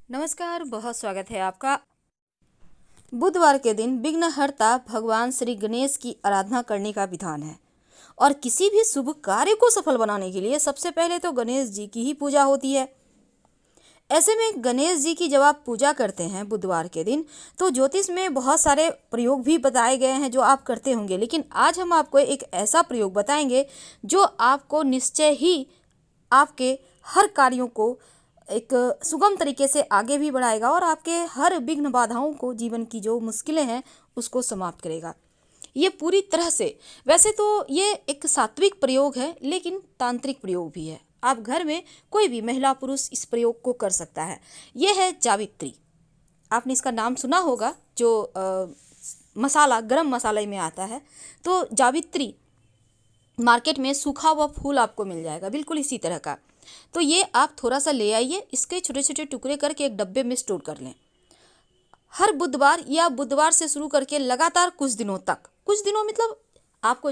नमस्कार, बहुत स्वागत है आपका। बुधवार के दिन विघ्नहर्ता भगवान श्री गणेश की आराधना करने का विधान है और किसी भी शुभ कार्य को सफल बनाने के लिए सबसे पहले तो गणेश जी की ही पूजा होती है। ऐसे में गणेश जी की जब आप पूजा करते हैं बुधवार के दिन, तो ज्योतिष में बहुत सारे प्रयोग भी बताए गए हैं जो आप करते होंगे, लेकिन आज हम आपको एक ऐसा प्रयोग बताएंगे जो आपको निश्चय ही आपके हर कार्यों को एक सुगम तरीके से आगे भी बढ़ाएगा और आपके हर विघ्न बाधाओं को, जीवन की जो मुश्किलें हैं उसको समाप्त करेगा। ये पूरी तरह से, वैसे तो ये एक सात्विक प्रयोग है लेकिन तांत्रिक प्रयोग भी है। आप घर में कोई भी महिला पुरुष इस प्रयोग को कर सकता है। ये है जावित्री। आपने इसका नाम सुना होगा, जो मसाला गरम मसाले में आता है। तो जावित्री मार्केट में सूखा हुआ फूल आपको मिल जाएगा, बिल्कुल इसी तरह का। तो ये आप थोड़ा सा ले आइए, इसके छोटे छोटे टुकड़े करके एक डब्बे में स्टोर कर लें। हर बुधवार या बुधवार से शुरू करके लगातार कुछ दिनों तक, कुछ दिनों मतलब आपको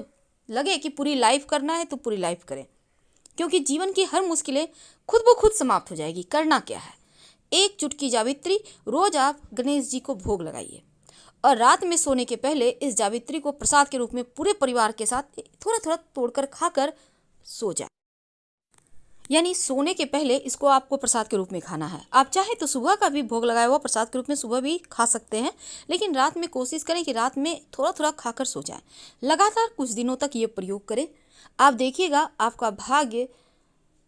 लगे कि पूरी लाइफ करना है तो पूरी लाइफ करें, क्योंकि जीवन की हर मुश्किलें खुद ब खुद समाप्त हो जाएगी। करना क्या है, एक चुटकी जावित्री रोज आप गणेश जी को भोग लगाइए और रात में सोने के पहले इस जावित्री को प्रसाद के रूप में पूरे परिवार के साथ थोड़ा थोड़ा तोड़कर खाकर सो जाए। यानी सोने के पहले इसको आपको प्रसाद के रूप में खाना है। आप चाहे तो सुबह का भी भोग लगाया हुआ प्रसाद के रूप में सुबह भी खा सकते हैं, लेकिन रात में कोशिश करें कि रात में थोड़ा थोड़ा खाकर सो जाएं। लगातार कुछ दिनों तक ये प्रयोग करें, आप देखिएगा आपका भाग्य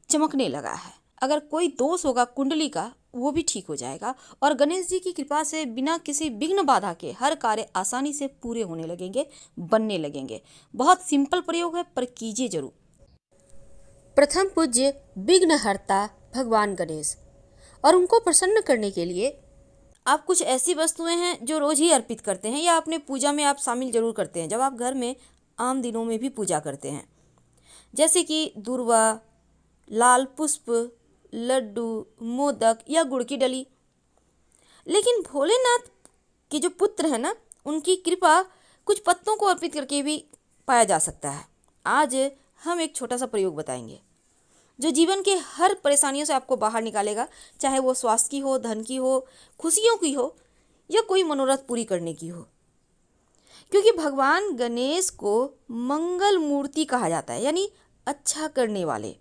चमकने लगा है। अगर कोई दोष होगा कुंडली का, वो भी ठीक हो जाएगा और गणेश जी की कृपा से बिना किसी विघ्न बाधा के हर कार्य आसानी से पूरे होने लगेंगे, बनने लगेंगे। बहुत सिंपल प्रयोग है, पर कीजिए जरूर। प्रथम पूज्य विघ्नहर्ता भगवान गणेश, और उनको प्रसन्न करने के लिए आप कुछ ऐसी वस्तुएं हैं जो रोज ही अर्पित करते हैं या अपने पूजा में आप शामिल जरूर करते हैं जब आप घर में आम दिनों में भी पूजा करते हैं, जैसे कि दूर्वा, लाल पुष्प, लड्डू, मोदक या गुड़ की डली। लेकिन भोलेनाथ के जो पुत्र है ना, उनकी कृपा कुछ पत्तों को अर्पित करके भी पाया जा सकता है। आज हम एक छोटा सा प्रयोग बताएंगे जो जीवन के हर परेशानियों से आपको बाहर निकालेगा, चाहे वो स्वास्थ्य की हो, धन की हो, खुशियों की हो या कोई मनोरथ पूरी करने की हो। क्योंकि भगवान गणेश को मंगल मूर्ति कहा जाता है, यानी अच्छा करने वाले,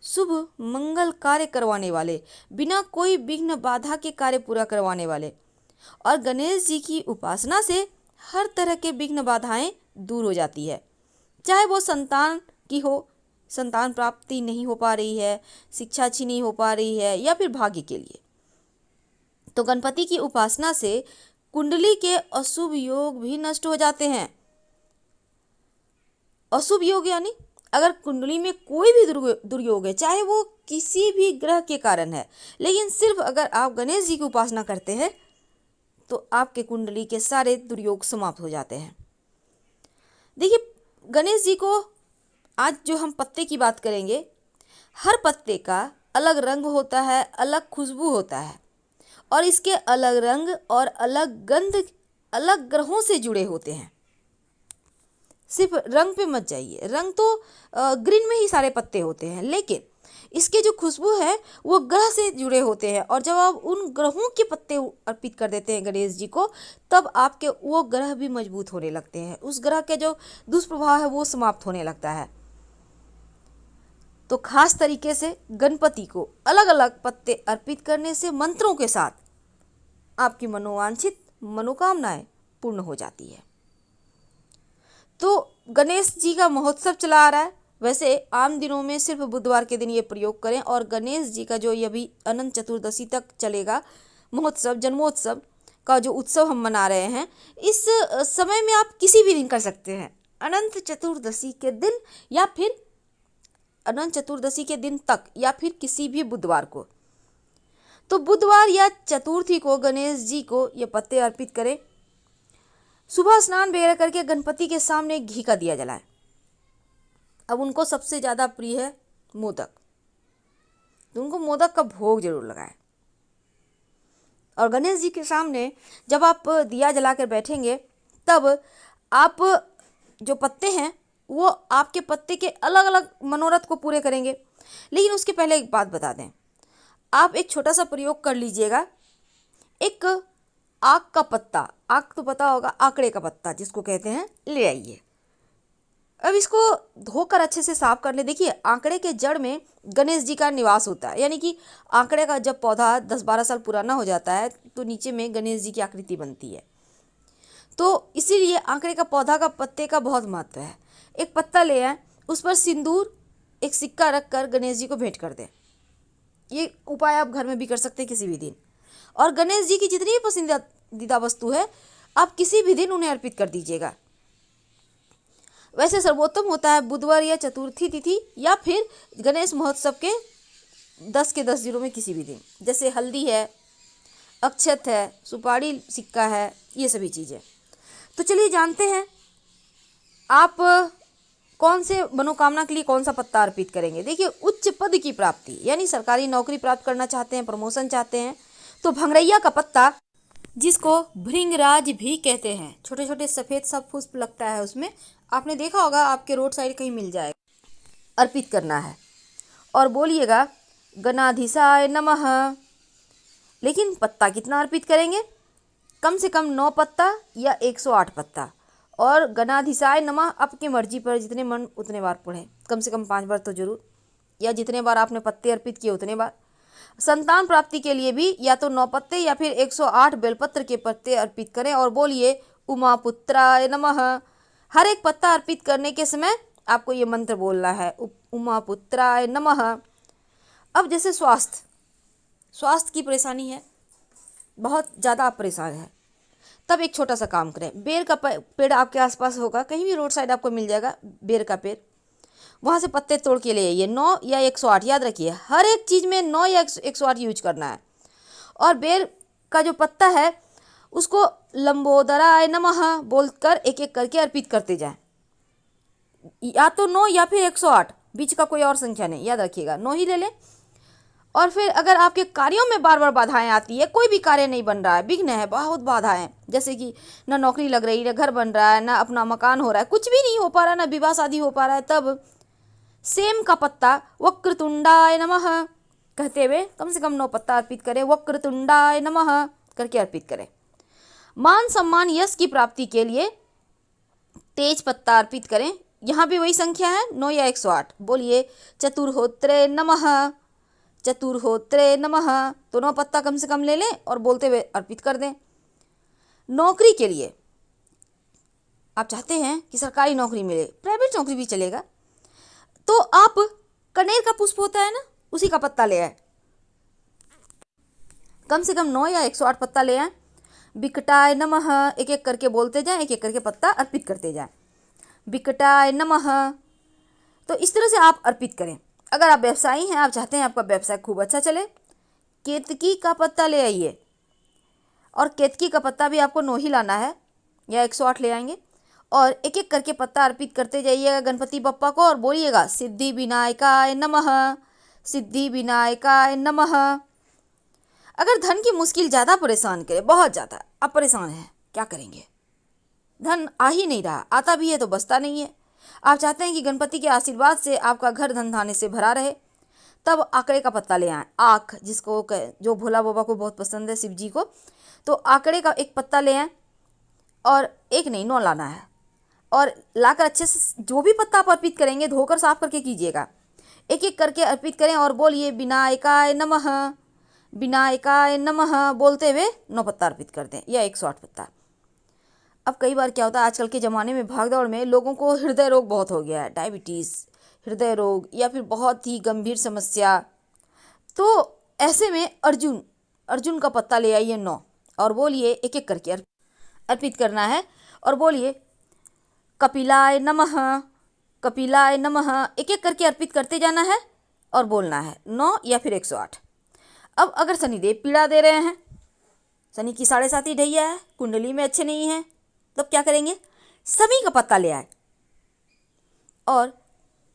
शुभ मंगल कार्य करवाने वाले, बिना कोई विघ्न बाधा के कार्य पूरा करवाने वाले। और गणेश जी की उपासना से हर तरह के विघ्न बाधाएं दूर हो जाती है, चाहे वो संतान की हो, संतान प्राप्ति नहीं हो पा रही है, शिक्षा अच्छी नहीं हो पा रही है, या फिर भाग्य के लिए। तो गणपति की उपासना से कुंडली के अशुभ योग भी नष्ट हो जाते हैं। अशुभ योग यानी अगर कुंडली में कोई भी दुर्योग है, चाहे वो किसी भी ग्रह के कारण है, लेकिन सिर्फ अगर आप गणेश जी की उपासना करते हैं तो आपके कुंडली के सारे दुर्योग समाप्त हो जाते हैं। देखिए, गणेश जी को आज जो हम पत्ते की बात करेंगे, हर पत्ते का अलग रंग होता है, अलग खुशबू होता है और इसके अलग रंग और अलग गंध अलग ग्रहों से जुड़े होते हैं। सिर्फ रंग पे मत जाइए, रंग तो ग्रीन में ही सारे पत्ते होते हैं, लेकिन इसके जो खुशबू है वो ग्रह से जुड़े होते हैं। और जब आप उन ग्रहों के पत्ते अर्पित कर देते हैं गणेश जी को, तब आपके वो ग्रह भी मजबूत होने लगते हैं, उस ग्रह के जो दुष्प्रभाव है वो समाप्त होने लगता है। तो खास तरीके से गणपति को अलग अलग पत्ते अर्पित करने से मंत्रों के साथ आपकी मनोवांछित मनोकामनाएं पूर्ण हो जाती है। तो गणेश जी का महोत्सव चला आ रहा है। वैसे आम दिनों में सिर्फ बुधवार के दिन ये प्रयोग करें, और गणेश जी का जो ये अभी अनंत चतुर्दशी तक चलेगा महोत्सव, जन्मोत्सव का जो उत्सव हम मना रहे हैं, इस समय में आप किसी भी दिन कर सकते हैं, अनंत चतुर्दशी के दिन या फिर अनंत चतुर्दशी के दिन तक, या फिर किसी भी बुधवार को। तो बुधवार या चतुर्थी को गणेश जी को ये पत्ते अर्पित करें। सुबह स्नान वगैरह करके गणपति के सामने घी का दिया जलाएं। अब उनको सबसे ज़्यादा प्रिय है मोदक, तो उनको मोदक का भोग जरूर लगाएं। और गणेश जी के सामने जब आप दिया जलाकर बैठेंगे, तब आप जो पत्ते हैं वो आपके पत्ते के अलग अलग मनोरथ को पूरे करेंगे। लेकिन उसके पहले एक बात बता दें, आप एक छोटा सा प्रयोग कर लीजिएगा। एक आक का पत्ता, आक तो पता होगा, आंकड़े का पत्ता जिसको कहते हैं, ले आइए। अब इसको धोकर अच्छे से साफ कर ले। देखिए, आंकड़े के जड़ में गणेश जी का निवास होता है, यानी कि आंकड़े का जब पौधा 10-12 साल पुराना हो जाता है तो नीचे में गणेश जी की आकृति बनती है। तो इसीलिए आंकड़े का पौधा का पत्ते का बहुत महत्व है। एक पत्ता ले आए, उस पर सिंदूर, एक सिक्का रख कर गणेश जी को भेंट कर दें। ये उपाय आप घर में भी कर सकते हैं किसी भी दिन। और गणेश जी की जितनी भी पसंदीदा वस्तु है, आप किसी भी दिन उन्हें अर्पित कर दीजिएगा। वैसे सर्वोत्तम होता है बुधवार या चतुर्थी तिथि, या फिर गणेश महोत्सव के 10 के 10 दिनों में किसी भी दिन। जैसे हल्दी है, अक्षत है, सुपारी सिक्का है, ये सभी चीज़ें। तो चलिए जानते हैं आप कौन से मनोकामना के लिए कौन सा पत्ता अर्पित करेंगे। देखिए, उच्च पद की प्राप्ति, यानी सरकारी नौकरी प्राप्त करना चाहते हैं, प्रमोशन चाहते हैं, तो भंगरैया का पत्ता, जिसको भृंगराज भी कहते हैं, छोटे छोटे सफ़ेद सा पुष्प लगता है उसमें, आपने देखा होगा, आपके रोड साइड कहीं मिल जाएगा, अर्पित करना है। और बोलिएगा गणाधीशाय नमः। लेकिन पत्ता कितना अर्पित करेंगे? कम से कम 9 पत्ता या 108 पत्ता। और गणाधीशाय नमः आपकी मर्जी पर जितने मन उतने बार पढ़ें, कम से कम 5 बार तो जरूर, या जितने बार आपने पत्ते अर्पित किए उतने बार। संतान प्राप्ति के लिए भी या तो 9 पत्ते या फिर 108 बेलपत्र के पत्ते अर्पित करें और बोलिए उमापुत्राय नमः। हर एक पत्ता अर्पित करने के समय आपको ये मंत्र बोलना है, उमापुत्राय नमः। अब जैसे स्वास्थ्य की परेशानी है, बहुत ज़्यादा आप परेशान हैं, तब एक छोटा सा काम करें। बेर का पेड़ आपके आसपास होगा, कहीं भी रोड साइड आपको मिल जाएगा बेर का पेड़, वहाँ से पत्ते तोड़ के ले आइए। 9 या 108, याद रखिए हर एक चीज़ में 9 या 108 यूज करना है। और बेर का जो पत्ता है उसको लंबोदराय नमः बोलकर एक एक करके अर्पित करते जाएं। या तो 9 या फिर 108, बीच का कोई और संख्या नहीं, याद रखिएगा 9 ही ले लें। और फिर अगर आपके कार्यों में बार बार बाधाएं आती है, कोई भी कार्य नहीं बन रहा है, विघ्न है, बहुत बाधाएं, जैसे कि ना नौकरी लग रही है, ना घर बन रहा है, ना अपना मकान हो रहा है, कुछ भी नहीं हो पा रहा है, ना विवाह शादी हो पा रहा है, तब सेम का पत्ता वक्रतुंडाय नमः कहते हुए कम से कम 9 पत्ता अर्पित करें। वक्रतुंडाय नमः करके अर्पित करें। मान सम्मान यश की प्राप्ति के लिए तेज पत्ता अर्पित करें। यहाँ भी वही संख्या है, 9 या 108। बोलिए चतुर्होत्रे नमः, चतुर्होत्रे नमः। तो 9 पत्ता कम से कम ले लें और बोलते हुए अर्पित कर दें। नौकरी के लिए आप चाहते हैं कि सरकारी नौकरी मिले, प्राइवेट नौकरी भी चलेगा, तो आप कनेर का पुष्प होता है ना, उसी का पत्ता ले आए, कम से कम 9 या 108 पत्ता ले आए। बिकटाय नमः एक एक करके बोलते जाएं, एक एक करके पत्ता अर्पित करते जाएं। बिकटाय नमः। तो इस तरह से आप अर्पित करें। अगर आप व्यवसायी हैं, आप चाहते हैं आपका व्यवसाय खूब अच्छा चले, केतकी का पत्ता ले आइए। और केतकी का पत्ता भी आपको 9 ही लाना है या 108 ले आएंगे, और एक एक करके पत्ता अर्पित करते जाइएगा गणपति बप्पा को, और बोलिएगा सिद्धि विनायकाय नमः, सिद्धि विनायकाय नमः। अगर धन की मुश्किल ज़्यादा परेशान करे, बहुत ज़्यादा आप परेशान हैं, क्या करेंगे? धन आ ही नहीं रहा, आता भी है तो बचता नहीं है। आप चाहते हैं कि गणपति के आशीर्वाद से आपका घर धन धान्य से भरा रहे, तब आंकड़े का पत्ता ले आए। आँख जिसको जो भोला बाबा को बहुत पसंद है, शिव जी को, तो आंकड़े का एक पत्ता ले आए, और एक नहीं 9 लाना है। और लाकर अच्छे से जो भी पत्ता आप अर्पित करेंगे धोकर साफ करके कीजिएगा, एक एक करके अर्पित करें और बोलिए विनायकाय नमः, विनायकाय नमः बोलते हुए 9 पत्ता अर्पित कर दें या 108 पत्ता। अब कई बार क्या होता है, आजकल के ज़माने में भागदौड़ में लोगों को हृदय रोग बहुत हो गया है, डायबिटीज़, हृदय रोग या फिर बहुत ही गंभीर समस्या। तो ऐसे में अर्जुन का पत्ता ले आइए 9, और बोलिए एक एक करके अर्पित करना है, और बोलिए कपिलाय नमः, कपिलाय नमः एक एक करके अर्पित करते जाना है और बोलना है 9 या फिर 108। अब अगर शनिदेव पीड़ा दे रहे हैं, शनि की 7.5 ढैया है, कुंडली में अच्छे नहीं है, तब क्या करेंगे? समी का पत्ता ले आए और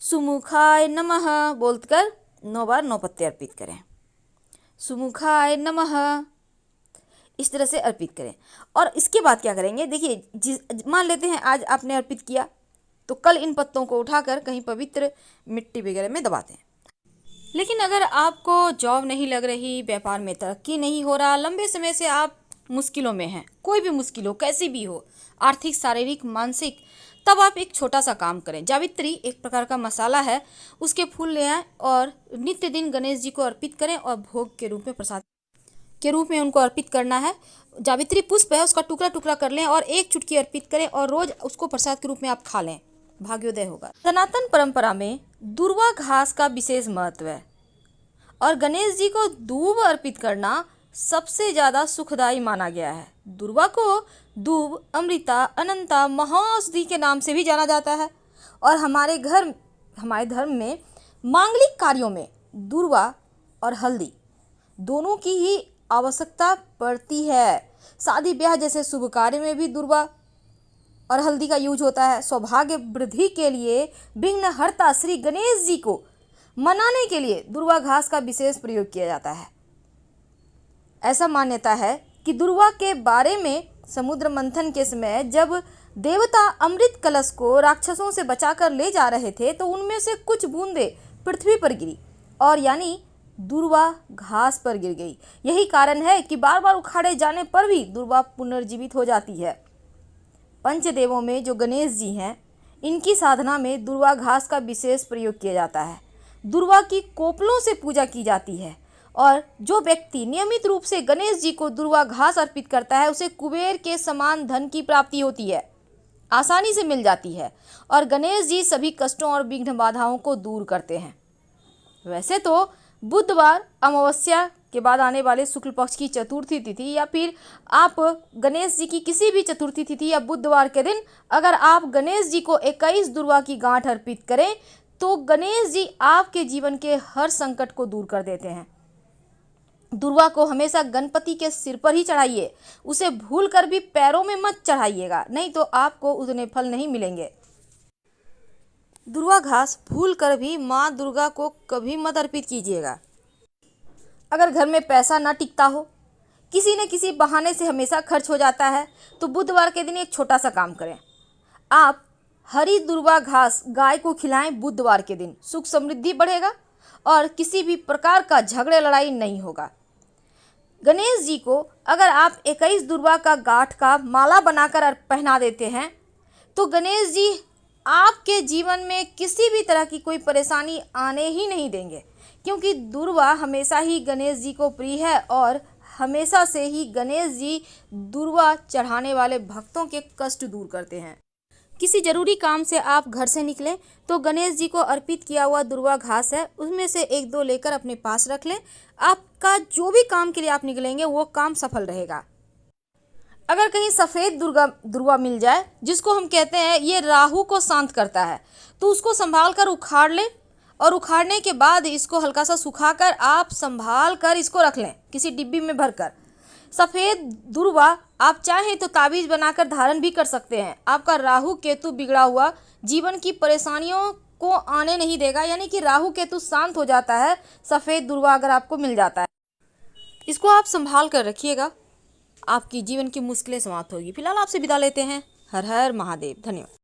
सुमुखाय नमः बोलकर 9 बार 9 पत्ते अर्पित करें। सुमुखाय नमः इस तरह से अर्पित करें। और इसके बाद क्या करेंगे? देखिए, मान लेते हैं आज आपने अर्पित किया, तो कल इन पत्तों को उठाकर कहीं पवित्र मिट्टी वगैरह में दबा दें। लेकिन अगर आपको जॉब नहीं लग रही, व्यापार में तरक्की नहीं हो रहा, लंबे समय से आप मुश्किलों में हैं, कोई भी मुश्किल हो, कैसी भी हो, आर्थिक, शारीरिक, मानसिक, तब आप एक छोटा सा काम करें। जावित्री एक प्रकार का मसाला है, उसके फूल ले आएं और नित्य दिन गणेश जी को अर्पित करें और भोग के रूप में, प्रसाद के रूप में उनको अर्पित करना है। जावित्री पुष्प है, उसका टुकड़ा टुकड़ा कर लें और एक चुटकी अर्पित करें और रोज उसको प्रसाद के रूप में आप खा लें, भाग्योदय होगा। सनातन परंपरा में दूर्वा घास का विशेष महत्व है और गणेश जी को दूब अर्पित करना सबसे ज़्यादा सुखदायी माना गया है। दूर्वा को दूब, अमृता, अनंता, महाऔषधि के नाम से भी जाना जाता है और हमारे धर्म में मांगलिक कार्यों में दूर्वा और हल्दी दोनों की ही आवश्यकता पड़ती है। शादी ब्याह जैसे शुभ कार्य में भी दूर्वा और हल्दी का यूज होता है। सौभाग्य वृद्धि के लिए विघ्नहर्ता श्री गणेश जी को मनाने के लिए दूर्वा घास का विशेष प्रयोग किया जाता है। ऐसा मान्यता है कि दूर्वा के बारे में समुद्र मंथन के समय जब देवता अमृत कलश को राक्षसों से बचाकर ले जा रहे थे तो उनमें से कुछ बूंदें पृथ्वी पर गिरी और यानी दूर्वा घास पर गिर गई। यही कारण है कि बार बार उखाड़े जाने पर भी दूर्वा पुनर्जीवित हो जाती है। पंचदेवों में जो गणेश जी हैं, इनकी साधना में दूर्वा घास का विशेष प्रयोग किया जाता है। दूर्वा की कोपलों से पूजा की जाती है और जो व्यक्ति नियमित रूप से गणेश जी को दूर्वा घास अर्पित करता है उसे कुबेर के समान धन की प्राप्ति होती है, आसानी से मिल जाती है और गणेश जी सभी कष्टों और विघ्न बाधाओं को दूर करते हैं। वैसे तो बुधवार अमावस्या के बाद आने वाले शुक्ल पक्ष की चतुर्थी तिथि या फिर आप गणेश जी की किसी भी चतुर्थी तिथि या बुधवार के दिन अगर आप गणेश जी को 21 दूर्वा की गांठ अर्पित करें तो गणेश जी आपके जीवन के हर संकट को दूर कर देते हैं। दूर्वा को हमेशा गणपति के सिर पर ही चढ़ाइए, उसे भूल कर भी पैरों में मत चढ़ाइएगा, नहीं तो आपको उतने फल नहीं मिलेंगे। दूर्वा घास भूल कर भी माँ दुर्गा को कभी मत अर्पित कीजिएगा। अगर घर में पैसा ना टिकता हो, किसी न किसी बहाने से हमेशा खर्च हो जाता है, तो बुधवार के दिन एक छोटा सा काम करें। आप हरी दूर्वा घास गाय को खिलाएं। बुधवार के दिन सुख समृद्धि बढ़ेगा और किसी भी प्रकार का झगड़े लड़ाई नहीं होगा। गणेश जी को अगर आप 21 दूर्वा का गांठ का माला बनाकर पहना देते हैं तो गणेश जी आपके जीवन में किसी भी तरह की कोई परेशानी आने ही नहीं देंगे, क्योंकि दूर्वा हमेशा ही गणेश जी को प्रिय है और हमेशा से ही गणेश जी दूर्वा चढ़ाने वाले भक्तों के कष्ट दूर करते हैं। किसी जरूरी काम से आप घर से निकलें तो गणेश जी को अर्पित किया हुआ दूर्वा घास है, उसमें से 1-2 लेकर अपने पास रख लें। आपका जो भी काम के लिए आप निकलेंगे वो काम सफल रहेगा। अगर कहीं सफ़ेद दूर्वा मिल जाए, जिसको हम कहते हैं ये राहु को शांत करता है, तो उसको संभाल कर उखाड़ लें और उखाड़ने के बाद इसको हल्का सा सुखाकर आप संभाल कर इसको रख लें किसी डिब्बी में भरकर। सफ़ेद दूर्वा आप चाहें तो ताबीज़ बनाकर धारण भी कर सकते हैं। आपका राहु केतु बिगड़ा हुआ जीवन की परेशानियों को आने नहीं देगा, यानी कि राहु केतु शांत हो जाता है सफ़ेद दूर्वा अगर आपको मिल जाता है। इसको आप संभाल कर रखिएगा, आपकी जीवन की मुश्किलें समाप्त होगी। फिलहाल आपसे विदा लेते हैं। हर हर महादेव। धन्यवाद।